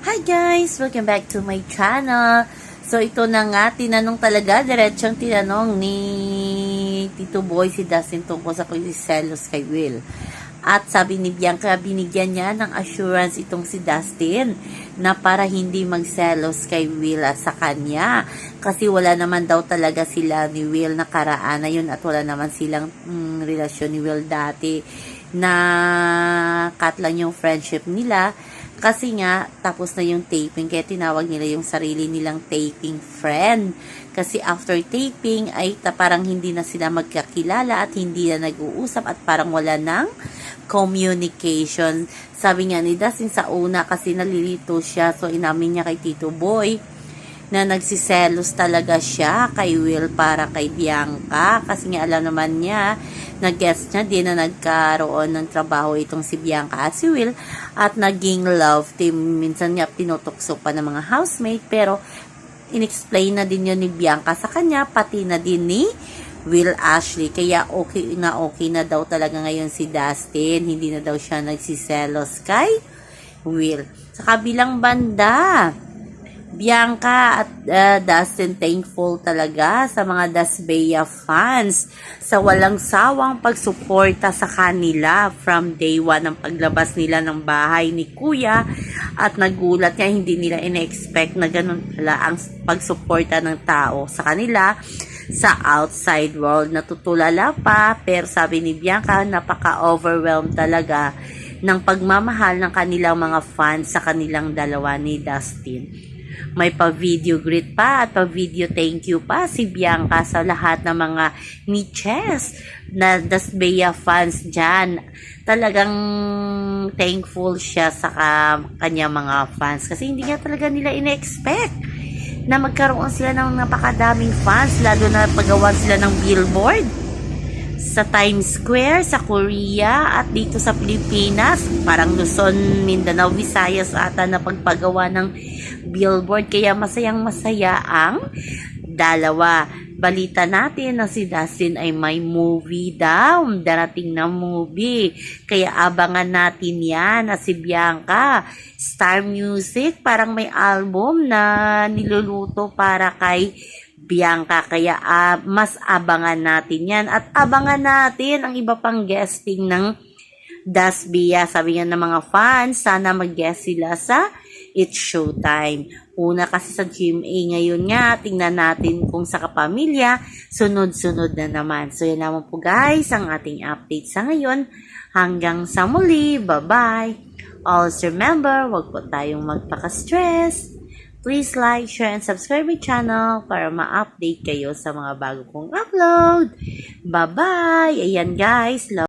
Hi guys! Welcome back to my channel. So ito na nga, tinanong talaga, diretsong tinanong ni Tito Boy si Dustin tungkol sa pagsiselos kay Will. At sabi ni Bianca, binigyan niya ng assurance itong si Dustin na para hindi magselos kay Will at sa kanya. Kasi wala naman daw talaga sila ni Will nakaraan na yun at wala naman silang relasyon ni Will dati na cut lang yung friendship nila. Kasi nga, tapos na yung taping, kaya tinawag nila yung sarili nilang taping friend. Kasi after taping, ay parang hindi na sila magkakilala at hindi na nag-uusap at parang wala ng communication. Sabi nga ni Dustin sa una kasi nalilito siya, so inamin niya kay Tito Boy na nagsiselos talaga siya kay Will para kay Bianca. Kasi nga alam naman niya, nag-guess niya, di na nagkaroon ng trabaho itong si Bianca at si Will at naging love team. Minsan nga tinutokso pa ng mga housemate pero inexplain na din yun ni Bianca sa kanya, pati na din ni Will Ashley. Kaya okay na daw talaga ngayon si Dustin. Hindi na daw siya nagsiselos kay Will. Sa kabilang banda, Bianca at Dustin thankful talaga sa mga Dasbea fans sa walang sawang pagsuporta sa kanila from day 1 ng paglabas nila ng bahay ni Kuya at nagulat nga hindi nila ina-expect na ganun pala ang pagsuporta ng tao sa kanila sa outside world. Natutulala pa pero sabi ni Bianca napaka-overwhelmed talaga ng pagmamahal ng kanilang mga fans sa kanilang dalawa ni Dustin. May pa-video greet pa at pa-video thank you pa si Bianca sa lahat ng mga niches na Dasbea fans dyan. Talagang thankful siya sa kanya mga fans kasi hindi nga talaga nila ina-expect na magkaroon sila ng napakadaming fans, lalo na paggawa sila ng billboard sa Times Square, sa Korea at dito sa Pilipinas, parang Luzon, Mindanao, Visayas ata na pagpagawa ng billboard. Kaya masayang masaya ang dalawa. Balita natin na si Dustin ay may movie daw, darating na movie. Kaya abangan natin yan na si Bianca. Star Music, parang may album na niluluto para kay Bianca. Kaya mas abangan natin yan. At abangan natin ang iba pang guesting ng Dasbea. Sabi nga ng mga fans, sana mag-guest sila sa It's Showtime. Una kasi sa GMA ngayon nga, tingnan natin kung sa kapamilya, sunod-sunod na naman. So yan naman po guys, ang ating update sa ngayon. Hanggang sa muli, bye-bye! Also remember, wag po tayong magpaka-stress. Please like, share, and subscribe my channel para ma-update kayo sa mga bago kong upload. Bye-bye! Ayan guys, love